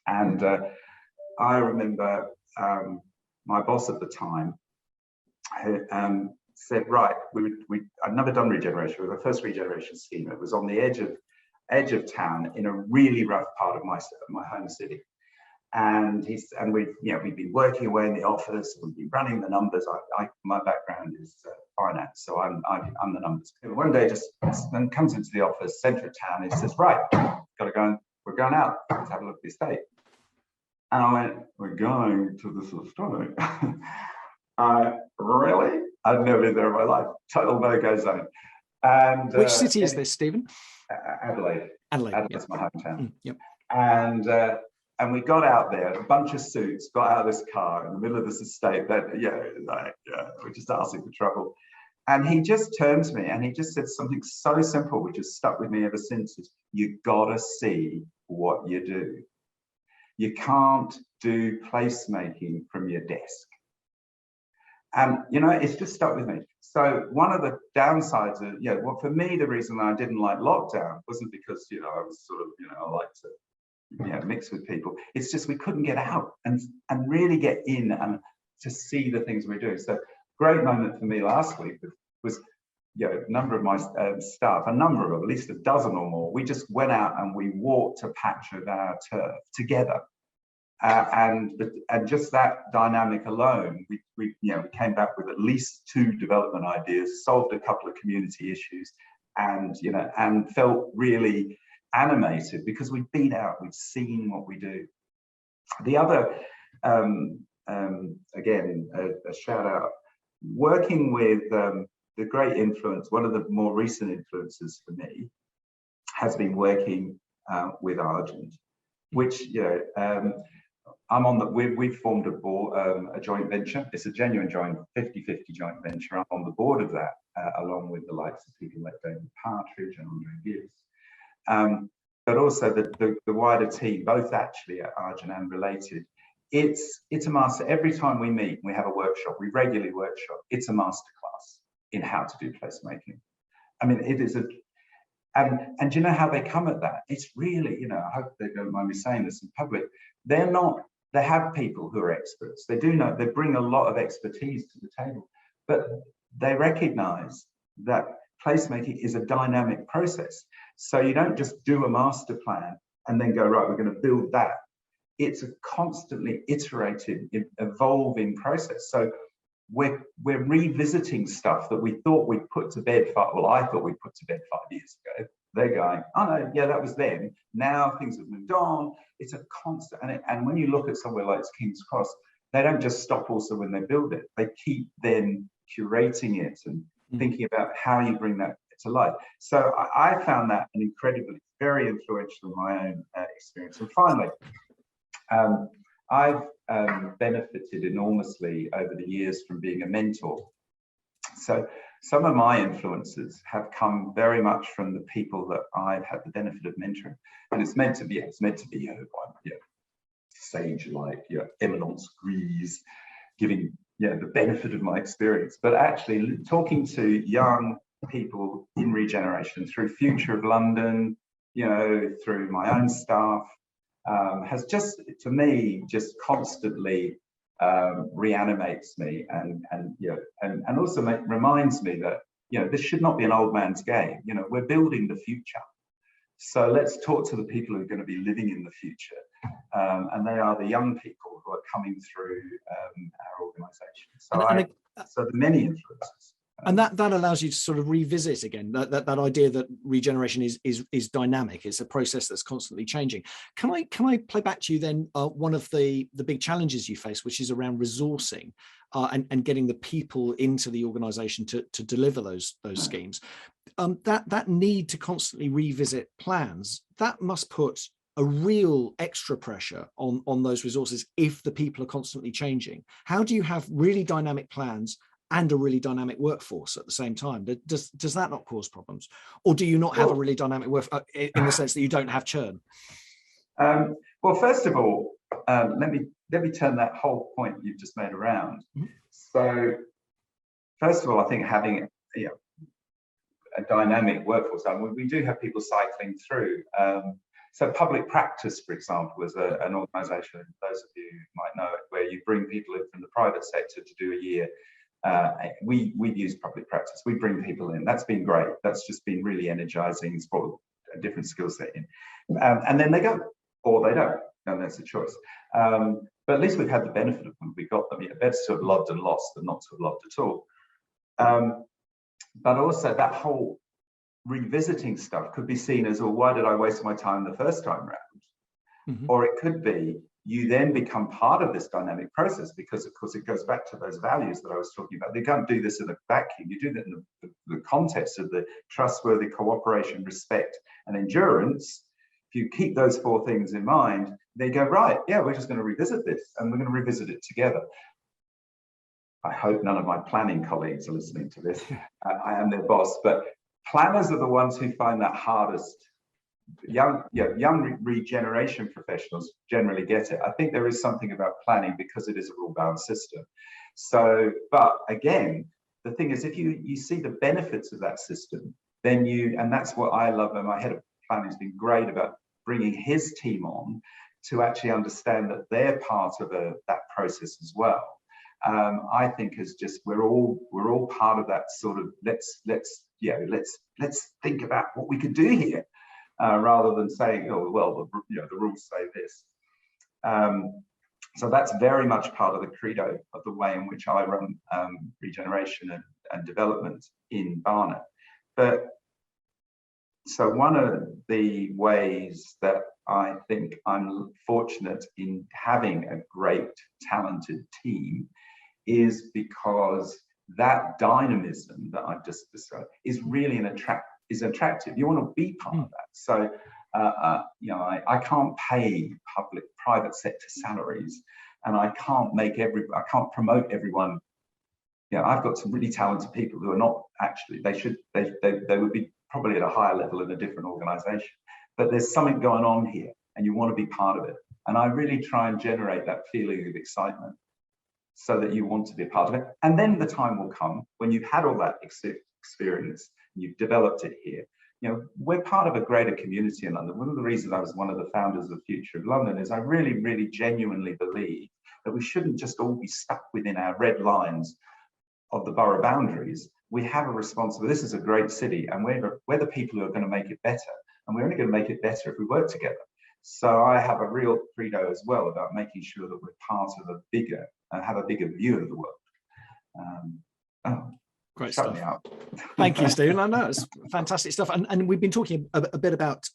And I remember my boss at the time said, right, I'd never done regeneration. We were the first regeneration scheme. It was on the edge of town in a really rough part of my home city. And we'd been working away in the office. We'd been running the numbers. My background is finance, so I'm the numbers. One day, just then comes into the office, centre of town. He says, right, got to go. We're going out. Let's have a look at the estate. And I went, we're going to this estate. Really? I've never been there in my life. Total no-go zone. And which city is this, Stephen? Adelaide. Adelaide's my hometown. Yep. And we got out there, a bunch of suits, got out of this car in the middle of this estate. We're just asking for trouble. And he just turned to me and he just said something so simple, which has stuck with me ever since, is you gotta see what you do. You can't do placemaking from your desk. And, it's just stuck with me. So one of the downsides of, for me, the reason I didn't like lockdown wasn't because, I was sort of, I like to, mix with people. It's just we couldn't get out and really get in and to see the things we're doing. So great moment for me last week was, a number of my staff, at least a dozen or more, we just went out and we walked a patch of our turf together. And just that dynamic alone, we came back with at least 2 development ideas, solved a couple of community issues, and felt really animated because we'd been out, we'd seen what we do. The other, again, a shout out, working with the great influence, one of the more recent influences for me has been working with Argent, which, I'm on the, we've formed a joint venture. It's a genuine joint, 50-50 joint venture. I'm on the board of that, along with the likes of people like David Partridge and Andre Gibbs. But also the wider team, both actually at Argent and related. It's a master. Every time we meet, we have a workshop, we regularly workshop. It's a masterclass in how to do placemaking. I mean, it is and do you know how they come at that? It's really, I hope they don't mind me saying this in public. They have people who are experts. They bring a lot of expertise to the table, but they recognize that placemaking is a dynamic process. So you don't just do a master plan and then go, right, we're going to build that. It's a constantly iterative, evolving process. So we're revisiting stuff that we thought we'd put to bed, I thought we'd put to bed 5 years ago. They're going, oh no, yeah, that was then. Now things have moved on. It's a constant, and when you look at somewhere like King's Cross, they don't just stop also when they build it. They keep then curating it and thinking about how you bring that to life. So I found that an incredibly, very influential in my own experience. And finally, I've benefited enormously over the years from being a mentor. So some of my influences have come very much from the people that I've had the benefit of mentoring, and it's meant to be sage like eminence grise, giving the benefit of my experience, but actually talking to young people in regeneration through Future of London, through my own staff, has just, to me, just constantly reanimates me and also reminds me that this should not be an old man's game. We're building the future, so let's talk to the people who are going to be living in the future, and they are the young people who are coming through our organisation. So the many influences. And that allows you to sort of revisit again that idea that regeneration is dynamic. It's a process that's constantly changing. Can I play back to you then one of the big challenges you face, which is around resourcing and getting the people into the organisation to deliver those schemes. That need to constantly revisit plans, that must put a real extra pressure on those resources if the people are constantly changing. How do you have really dynamic plans and a really dynamic workforce at the same time? Does that not cause problems? Or do you not have a really dynamic workforce in the sense that you don't have churn? Well, first of all, let me turn that whole point you've just made around. Mm-hmm. So first of all, I think having a dynamic workforce, we do have people cycling through. So Public Practice, for example, is an organisation, those of you might know it, where you bring people in from the private sector to do a year. We've used Public Practice. We bring people in. That's been great. That's just been really energizing. It's brought a different skill set in. And then they go, or they don't, and that's a choice. But at least we've had the benefit of them. We got them. Better to have loved and lost than not to have loved at all. But also that whole revisiting stuff could be seen as, well, why did I waste my time the first time round? Mm-hmm. Or it could be, you then become part of this dynamic process because, of course, it goes back to those values that I was talking about. You can't do this in a vacuum. You do that in the context of the trustworthy, cooperation, respect, and endurance. If you keep those four things in mind, they go, right, yeah, we're just going to revisit this, and we're going to revisit it together. I hope none of my planning colleagues are listening to this. I am their boss, but planners are the ones who find that hardest. Young regeneration professionals generally get it. I think there is something about planning because it is a rule-bound system. So, but again, the thing is, if you see the benefits of that system, then and that's what I love, and my head of planning has been great about bringing his team on to actually understand that they're part of that process as well. I think is just we're all part of that sort of let's think about what we could do here. Rather than saying, oh, well, the rules say this. So that's very much part of the credo of the way in which I run regeneration and development in Barnet. But so one of the ways that I think I'm fortunate in having a great, talented team is because that dynamism that I've just described is really attractive. You want to be part of that. So, I can't pay private sector salaries, and I can't promote everyone. I've got some really talented people who are not actually. They would be probably at a higher level in a different organisation. But there's something going on here, and you want to be part of it. And I really try and generate that feeling of excitement, so that you want to be a part of it. And then the time will come when you've had all that experience, and you've developed it here. We're part of a greater community in London. One of the reasons I was one of the founders of Future of London is I really, really genuinely believe that we shouldn't just all be stuck within our red lines of the borough boundaries. We have a responsibility. This is a great city, and we're the people who are going to make it better. And we're only going to make it better if we work together. So I have a real credo as well about making sure that we're part of have a bigger view of the world. Great Shut stuff. me up. Thank you, Stephen. I know it's fantastic stuff. And we've been talking a bit about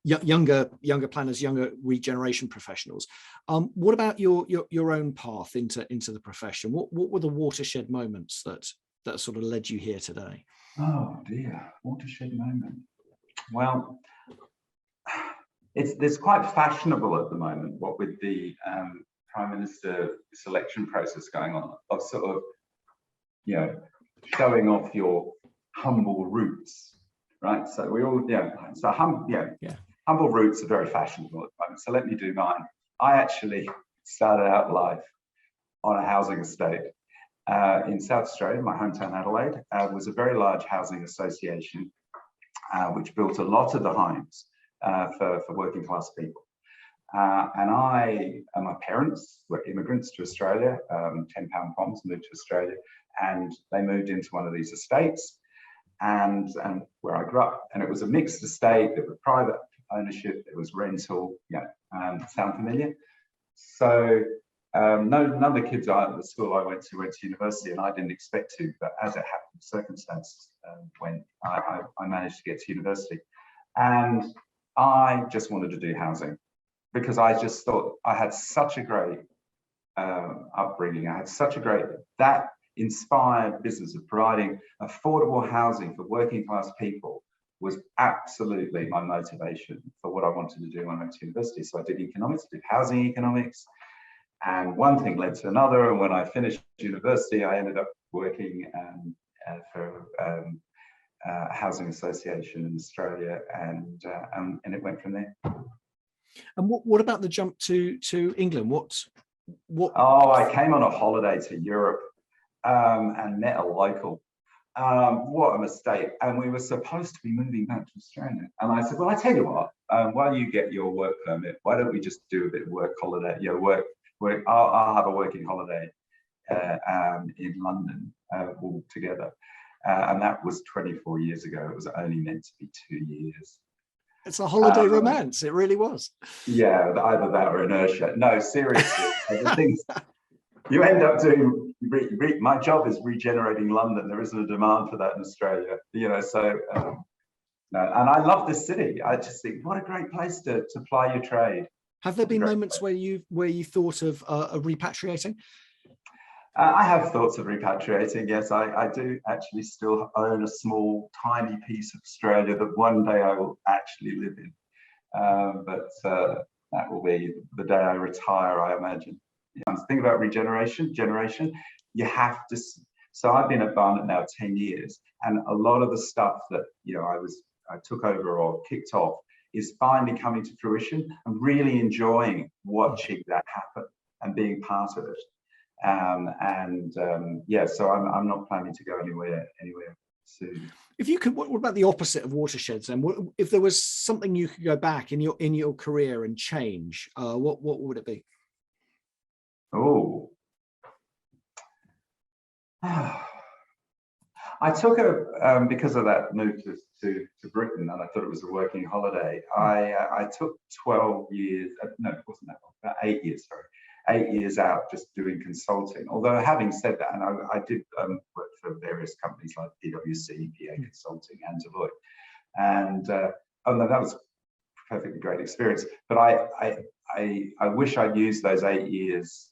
younger planners, younger regeneration professionals. What about your own path into the profession? What were the watershed moments that sort of led you here today? Oh dear, watershed moment. Well, it's quite fashionable at the moment, what with the Prime Minister selection process going on, of sort of, showing off your humble roots, right? So we all, humble roots are very fashionable at the moment. So let me do mine. I actually started out life on a housing estate in South Australia, my hometown Adelaide. It was a very large housing association which built a lot of the homes for working class people. And my parents were immigrants to Australia, 10-pound poms, moved to Australia, and they moved into one of these estates, and where I grew up. And it was a mixed estate. There was private ownership, there was rental. Sound familiar? So none of the kids at the school I went to university, and I didn't expect to, but as it happened, circumstances when I managed to get to university. And I just wanted to do housing, because I just thought I had such a great upbringing. I had such a great, that inspired business of providing affordable housing for working class people was absolutely my motivation for what I wanted to do when I went to university. So I did economics, did housing economics, and one thing led to another. And when I finished university, I ended up working for a housing association in Australia, and it went from there. And what about the jump to England? What? Oh, I came on a holiday to Europe and met a local. What a mistake. And we were supposed to be moving back to Australia. And I said, well, I tell you what, while you get your work permit, why don't we just do a bit of work holiday? I'll have a working holiday in London all together. And that was 24 years ago. It was only meant to be 2 years. It's a holiday romance. It really was. Yeah, either that or inertia. No, seriously. The things you end up doing. My job is regenerating London. There isn't a demand for that in Australia. So no. And I love this city. I just think, what a great place to ply your trade. Have there been moments where you thought of repatriating? I have thoughts of repatriating, yes. I do actually still own a small, tiny piece of Australia that one day I will actually live in. But that will be the day I retire, I imagine. Think about regeneration, you have to. So I've been at Barnet now 10 years, and a lot of the stuff that I took over or kicked off is finally coming to fruition. I'm really enjoying watching that happen and being part of it. So I'm not planning to go anywhere soon. If you could, what about the opposite of watersheds then? If there was something you could go back in your career and change, what would it be? Oh, I took because of that move to Britain, and I thought it was a working holiday. I took 12 years. No, it wasn't that long. About 8 years, sorry. 8 years out just doing consulting. Although having said that, and I did work for various companies like PwC, PA Consulting, and Deloitte, and oh no, that was a perfectly great experience. But I wish I'd used those 8 years.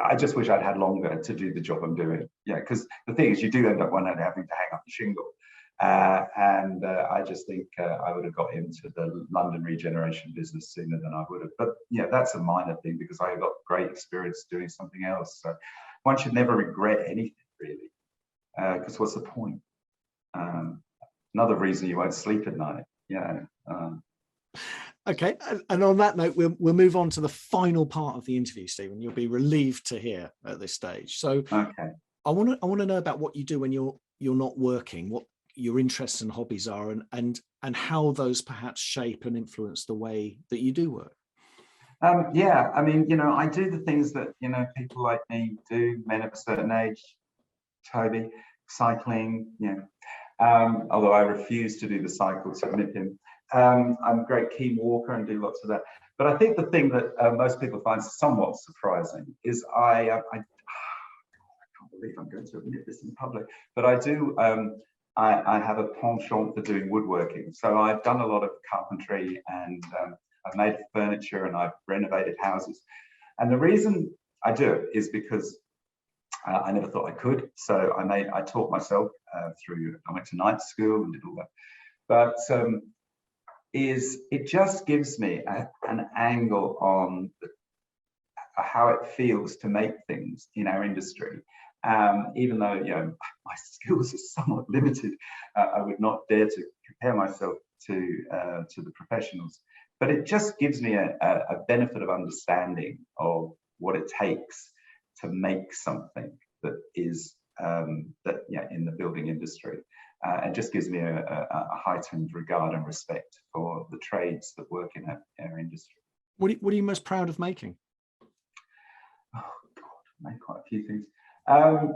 I just wish I'd had longer to do the job I'm doing. Yeah, because the thing is, you do end up one day having to hang up the shingle. And I just think I would have got into the London regeneration business sooner than I would have. But yeah, that's a minor thing because I got great experience doing something else. So one should never regret anything, really, because what's the point? Another reason you won't sleep at night. Yeah. Okay, and on that note, we'll move on to the final part of the interview, Stephen. You'll be relieved to hear at this stage. So, okay, I want to know about what you do when you're not working, what your interests and hobbies are, and how those perhaps shape and influence the way that you do work. Yeah, I mean, I do the things that people like me do, men of a certain age. Toby, cycling, although I refuse to do the cycle to admit him. I'm a great keen walker and do lots of that. But I think the thing that most people find somewhat surprising is I can't believe I'm going to admit this in public, but I do. I have a penchant for doing woodworking. So I've done a lot of carpentry, and I've made furniture, and I've renovated houses. And the reason I do it is because I never thought I could. So I taught myself I went to night school and did all that. But it just gives me an angle on how it feels to make things in our industry. Even though my skills are somewhat limited, I would not dare to compare myself to the professionals. But it just gives me a benefit of understanding of what it takes to make something that is in the building industry. It just gives me a heightened regard and respect for the trades that work in our industry. What are you most proud of making? Oh God, I made quite a few things. I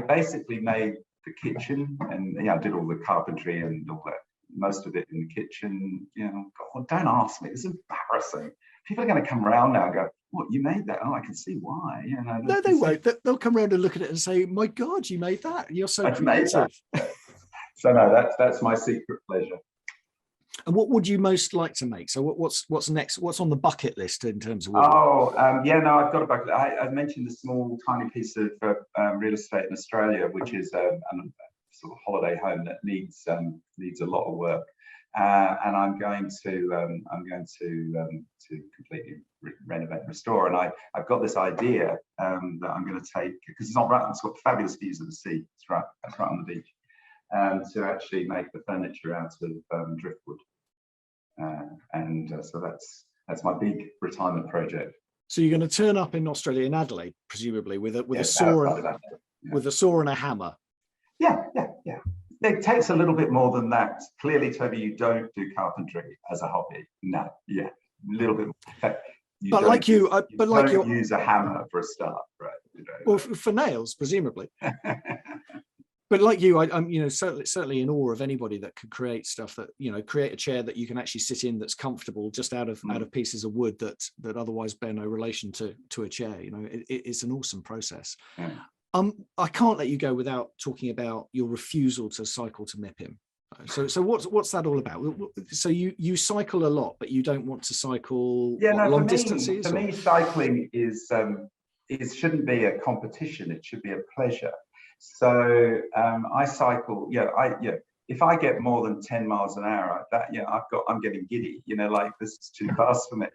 basically made the kitchen, and I did all the carpentry and all that, most of it in the kitchen. God, don't ask me. It's embarrassing. People are going to come around now and go, "What, you made that? Oh, I can see why." No, they won't. They'll come around and look at it and say, "My God, you made that. You're so creative." So no, that's my secret pleasure. And what would you most like to make? So what's next? What's on the bucket list in terms of? I've got a bucket. I mentioned a small, tiny piece of real estate in Australia, which is a sort of holiday home that needs a lot of work, and I'm going to completely renovate and restore. And I've got this idea that I'm going to take, because it's not right. It's got fabulous views of the sea. That's right on the beach. To actually make the furniture out of driftwood, so that's my big retirement project. So you're going to turn up in Australia, in Adelaide, presumably, with a saw with a saw and a hammer. Yeah. It takes a little bit more than that. Clearly, Toby, you don't do carpentry as a hobby. No, a little bit. You don't use a hammer for a start, right? Well, for nails, presumably. But like you, I'm certainly in awe of anybody that could create stuff that create a chair that you can actually sit in that's comfortable just out of pieces of wood that otherwise bear no relation to a chair. It's an awesome process. Yeah. I can't let you go without talking about your refusal to cycle to MIPIM. So what's that all about? So you cycle a lot, but you don't want to cycle long distances? For me, cycling it shouldn't be a competition. It should be a pleasure. So I cycle. If I get more than 10 miles an hour, I'm getting giddy. Like, this is too fast for me.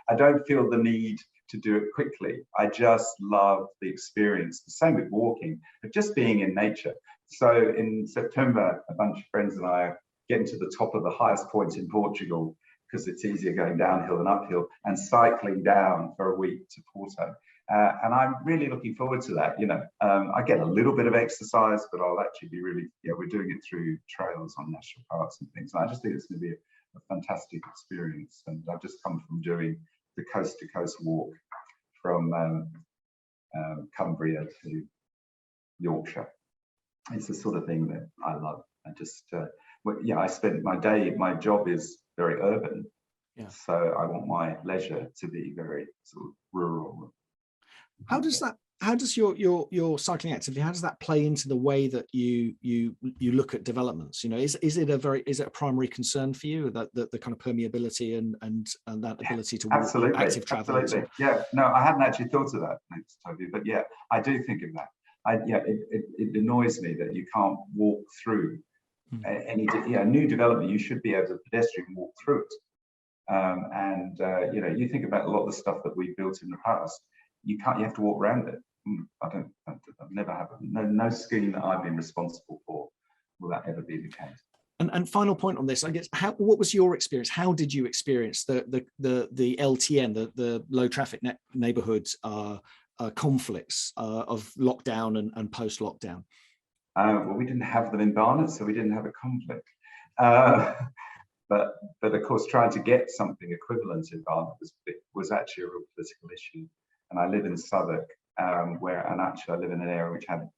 I don't feel the need to do it quickly. I just love the experience. The same with walking, but just being in nature. So in September, a bunch of friends and I are getting to the top of the highest points in Portugal, because it's easier going downhill than uphill, and cycling down for a week to Porto. And I'm really looking forward to that. I get a little bit of exercise, but I'll actually be we're doing it through trails on national parks and things. And I just think it's going to be a fantastic experience. And I've just come from doing the coast to coast walk from Cumbria to Yorkshire. It's the sort of thing that I love. I just, I spend my job is very urban. Yeah. So I want my leisure to be very sort of rural. How does your cycling activity, how does that play into the way that you look at developments? You know, is it a primary concern for you, that the kind of permeability and that ability to walk, active travel? Absolutely. Yeah. No, I hadn't actually thought of that, thanks, Toby. But yeah, I do think of that. It annoys me that you can't walk through any new development. You should be able to pedestrian walk through it. You think about a lot of the stuff that we built in the past. You have to walk around it. I've never had no scheme that I've been responsible for will that ever be the case. And final point on this, I guess, what was your experience? How did you experience the LTN, the low traffic neighbourhoods conflicts of lockdown and post lockdown? Well, we didn't have them in Barnet, so we didn't have a conflict. But of course, trying to get something equivalent in Barnet was actually a real political issue. And I live in Southwark, actually I live in an area which had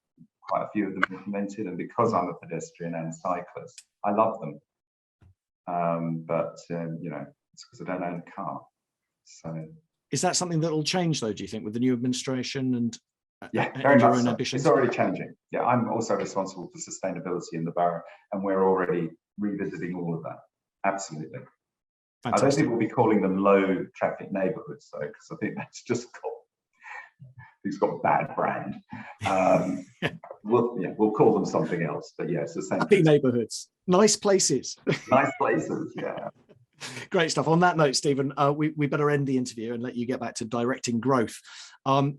quite a few of them implemented. And because I'm a pedestrian and cyclist, I love them. It's because I don't own a car. So is that something that will change, though, do you think, with the new administration and very your much own so. ambitions? It's already changing. Yeah, I'm also responsible for sustainability in the borough, and we're already revisiting all of that. Absolutely. Fantastic. I don't think we'll be calling them low traffic neighbourhoods, though, because I think that's just got bad brand. We'll call them something else, but yeah, it's the same. Happy neighbourhoods, nice places. Nice places, yeah. Great stuff. On that note, Stephen, we better end the interview and let you get back to directing growth.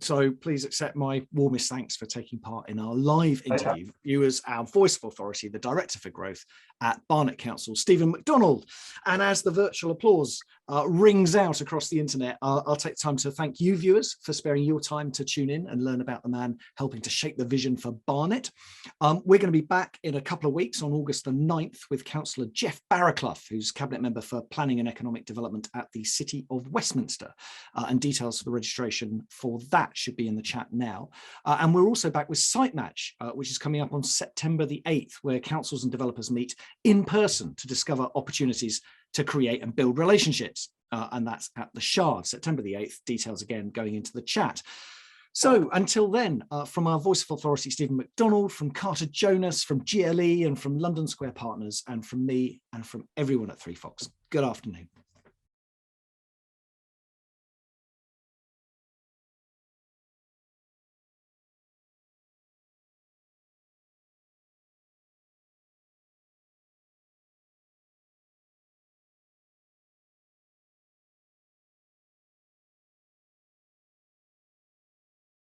So please accept my warmest thanks for taking part in our live interview. You as our voice of authority, the Director for Growth at Barnet Council, Stephen McDonald. And as the virtual applause rings out across the internet, I'll take time to thank you, viewers, for sparing your time to tune in and learn about the man helping to shape the vision for Barnet. We're going to be back in a couple of weeks on August the 9th with Councillor Jeff Barraclough, who's Cabinet Member for Planning and Economic Development at the City of Westminster. And details for the registration for that should be in the chat now. And we're also back with Site Match, which is coming up on September the 8th, where councils and developers meet in person to discover opportunities to create and build relationships. And that's at the Shard, September the 8th. Details again going into the chat. So until then, from our Voice of Authority, Stephen McDonald, from Carter Jonas, from GLE and from London Square Partners, and from me and from everyone at 3 Fox, good afternoon.